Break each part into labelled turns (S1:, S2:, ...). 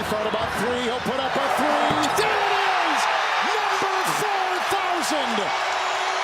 S1: thought about three. He'll put up a three. There it is! Number 4,000.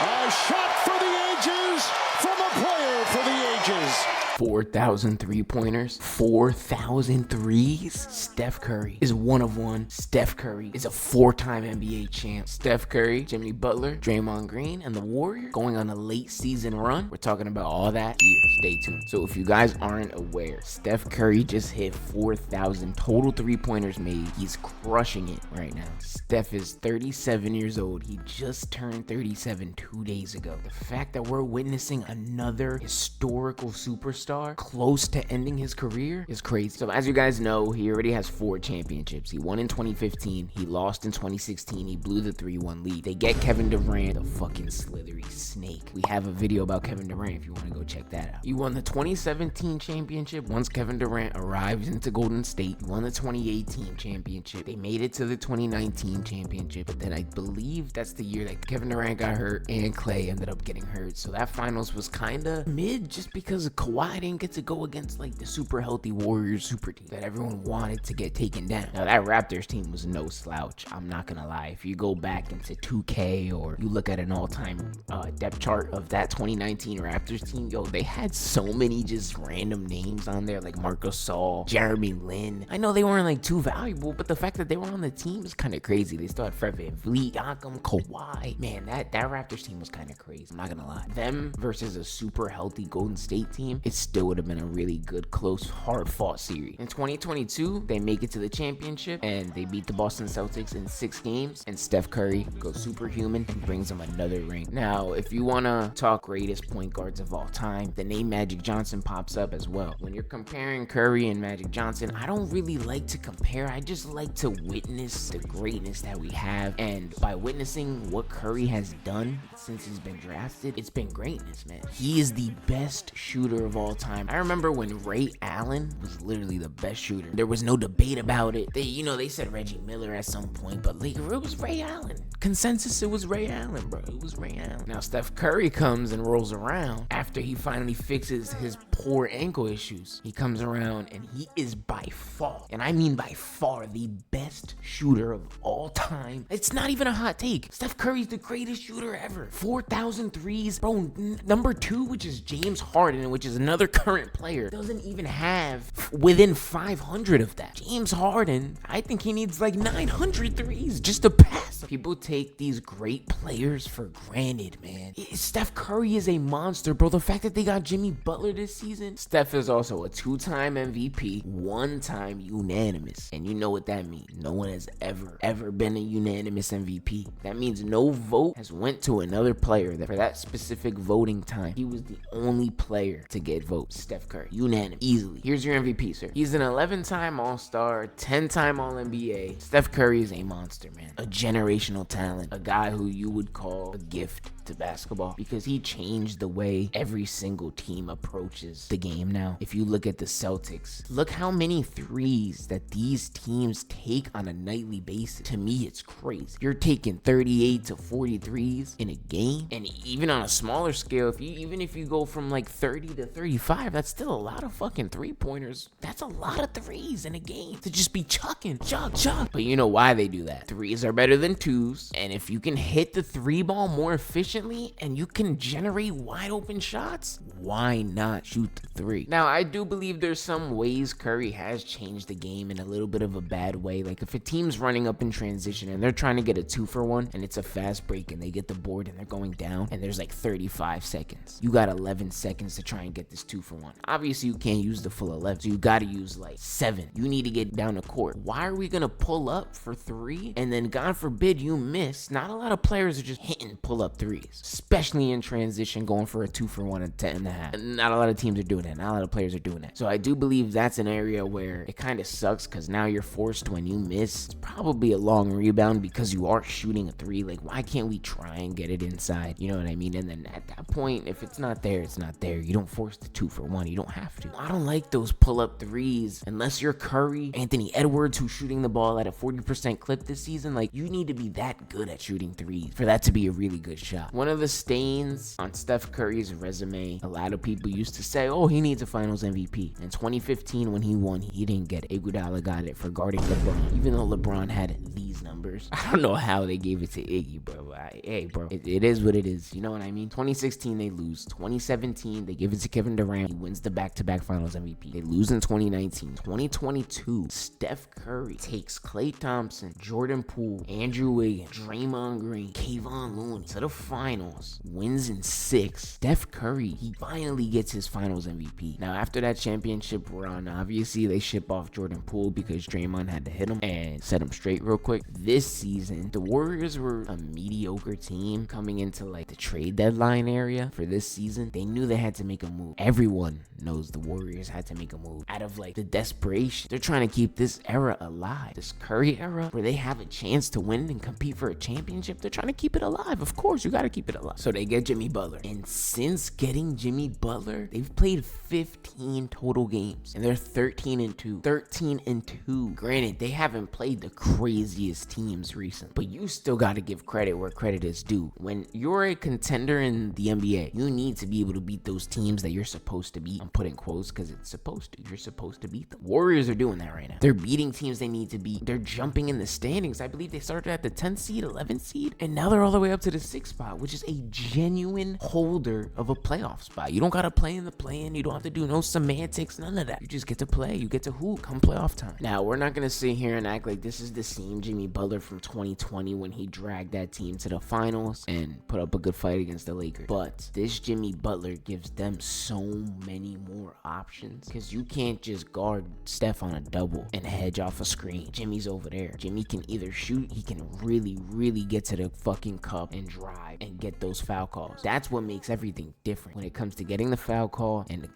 S1: A shot for the ages from a player for the ages.
S2: 4,000 3-pointers, 4,000 threes. Steph Curry is one of one. Steph Curry is a 4-time NBA champ. Steph Curry, Jimmy Butler, Draymond Green, and the Warriors going on a late season run. We're talking about all that here. Stay tuned. So if you guys aren't aware, Steph Curry just hit 4,000 total 3-pointers made. He's crushing it right now. Steph is 37 years old. He just turned 37 2 days ago. The fact that we're witnessing another historical superstar close to ending his career is crazy. So as you guys know, he already has 4 championships. He won in 2015. He lost in 2016. He blew the 3-1 lead. They get Kevin Durant, the fucking slithery snake. We have a video about Kevin Durant if you want to go check that out. He won the 2017 championship once Kevin Durant arrived into Golden State. He won the 2018 championship. They made it to the 2019 championship, but then I believe that's the year that Kevin Durant got hurt and Klay ended up getting hurt. So that finals was kind of mid just because of Kawhi didn't get to go against like the super healthy Warriors super team that everyone wanted to get taken down. Now that Raptors team was no slouch, I'm not gonna lie. If you go back into 2K or you look at an all-time depth chart of that 2019 Raptors team, yo, they had so many just random names on there like Marc Gasol, Jeremy Lin. I know they weren't like too valuable, but the fact that they were on the team is kind of crazy. They still had Fred VanVleet, Siakam, Kawhi. Man, that Raptors team was kind of crazy. I'm not gonna lie. Them versus a super healthy Golden State team, it still would have been a really good, close, hard-fought series. In 2022, they make it to the championship and they beat the Boston Celtics in 6 games, and Steph Curry goes superhuman and brings them another ring. Now, if you want to talk greatest point guards of all time, the name Magic Johnson pops up as well. When you're comparing Curry and Magic Johnson, I don't really like to compare. I just like to witness the greatness that we have, and by witnessing what Curry has done since he's been drafted, it's been greatness, man. He is the best shooter of all time. I remember when Ray Allen was literally the best shooter. There was no debate about it. They said Reggie Miller at some point, but like, it was Ray Allen. Consensus, it was Ray Allen, bro. It was Ray Allen. Now Steph Curry comes and rolls around after he finally fixes his poor ankle issues. He comes around and he is by far, and I mean by far, the best shooter of all time. It's not even a hot take. Steph Curry's the greatest shooter ever. 4,000 threes. Bro, number 2, which is James Harden, which is another current player, doesn't even have within 500 of that. James Harden, I think he needs like 900 threes just to pass. People take these great players for granted, man. Steph Curry is a monster, bro. The fact that they got Jimmy Butler this season. Steph is also a 2-time MVP, 1-time unanimous. And you know what that means. No one has ever been a unanimous MVP. That means no vote has went to another player that for that specific voting time, he was the only player to get votes. Steph Curry, unanimous, easily. Here's your MVP, sir. He's an 11-time All-Star, 10-time All-NBA. Steph Curry is a monster, man. A generational talent. A guy who you would call a gift to basketball because he changed the way every single team approaches the game now. If you look at the Celtics, look how many threes that these teams take on a nightly basis. To me, it's crazy. You're taking 38 to 40 threes in a game, and even on a smaller scale, even if you go from like 30 to 35, that's still a lot of fucking 3-pointers. That's a lot of threes in a game to just be chucking, chuck. But you know why they do that? 3s are better than 2s, and if you can hit the 3 ball more efficiently and you can generate wide open shots, why not shoot the 3? Now, I do believe there's some ways Curry has changed the game in a little bit of a bad way. Like if a team's running up in transition and they're trying to get a 2-for-1 and it's a fast break and they get the board and they're going down and there's like 35 seconds. You got 11 seconds to try and get this 2-for-1. Obviously, you can't use the full 11, so you got to use like 7. You need to get down the court. Why are we going to pull up for 3 and then God forbid you miss? Not a lot of players are just hitting pull-up 3s, especially in transition going for a 2-for-1 at 10.5. Not a lot of teams are doing that. Not a lot of players are doing that. So I do believe that's an area where it kind of sucks because now you're forced when you miss, it's probably a long rebound because you are shooting a 3. Like, why can't we try and get it inside? You know what I mean? And then at that point, if it's not there, it's not there. You don't force the 2-for-1. You don't have to. I don't like those pull-up threes unless you're Curry, Anthony Edwards, who's shooting the ball at a 40% clip this season. Like, you need to be that good at shooting threes for that to be a really good shot. One of the stains on Steph Curry's resume, a lot of people used to say, oh, he needs a finals MVP. In 2015, when he won, he didn't get it. Iguodala got it for guarding LeBron. Even though LeBron had these numbers, I don't know how they gave it to Iggy, bro. Hey, bro, it is what it is. You know what I mean? 2016, they lose. 2017, they give it to Kevin Durant. He wins the back-to-back finals MVP. They lose in 2019. 2022, Steph Curry takes Klay Thompson, Jordan Poole, Andrew Wiggins, Draymond Green, Kevon Looney to the finals, wins in 6. Steph Curry, he finally gets his finals MVP. Now, after that championship run, obviously they ship off Jordan Poole because Draymond had to hit him and set him straight real quick. This season, the Warriors were a mediocre team coming into like the trade deadline area for this season. They knew they had to make a move. Everyone knows the Warriors had to make a move. Out of like the desperation, they're trying to keep this era alive. This Curry era where they have a chance to win and compete for a championship, they're trying to keep it alive. Of course, you got to keep it alive. So they get Jimmy Butler. And since getting Jimmy Butler, they've played 15 total games and they're 13-2. 13-2. Granted, they haven't played the craziest teams recently, but you still got to give credit where credit is due. When you're a contender in the NBA, you need to be able to beat those teams that you're supposed to beat. I'm putting quotes because it's supposed to. You're supposed to beat them. Warriors are doing that right now. They're beating teams they need to beat. They're jumping in the standings. I believe they started at the 10th seed, 11th seed, and now they're all the way up to the 6th spot, which is a genuine holder of a playoff spot. You don't got to play in the play-in. You don't have to do no semantics, none of that. You just get to play. You get to hoop come playoff time. Now, we're not going to sit here and act like this is the same Jimmy Butler from 2020 when he dragged that team to the finals and put up a good fight against the Lakers. But this Jimmy Butler gives them so many more options because you can't just guard Steph on a double and hedge off a screen. Jimmy's over there. Jimmy can either shoot, he can really get to the fucking cup and drive and get those foul calls. That's what makes everything different when it comes to getting the foul call and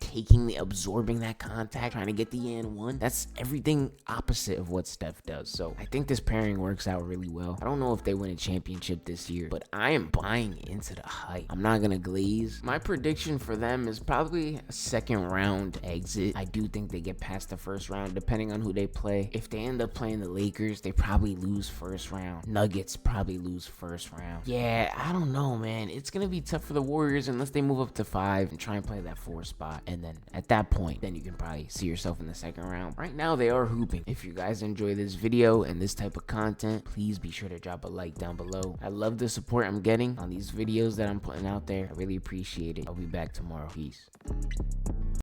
S2: absorbing that contact, trying to get the and one. That's everything opposite of what Steph does. So I think this pairing works out really well. I don't know if they win a championship this year, but I am buying into the hype. I'm not gonna glaze. My prediction for them is probably a second round exit. I do think they get past the first round depending on who they play. If they end up playing the Lakers, they probably lose first round. Nuggets probably lose first round. Yeah, I don't know, man. It's gonna be tough for the Warriors unless they move up to 5 and try and play that 4 spot. And then at that point, then you can probably see yourself in the second round. Right now, they are hooping. If you guys enjoy this video and this type of content, please be sure to drop a like down below. I love the support I'm getting on these videos that I'm putting out there. I really appreciate it. I'll be back tomorrow. Peace.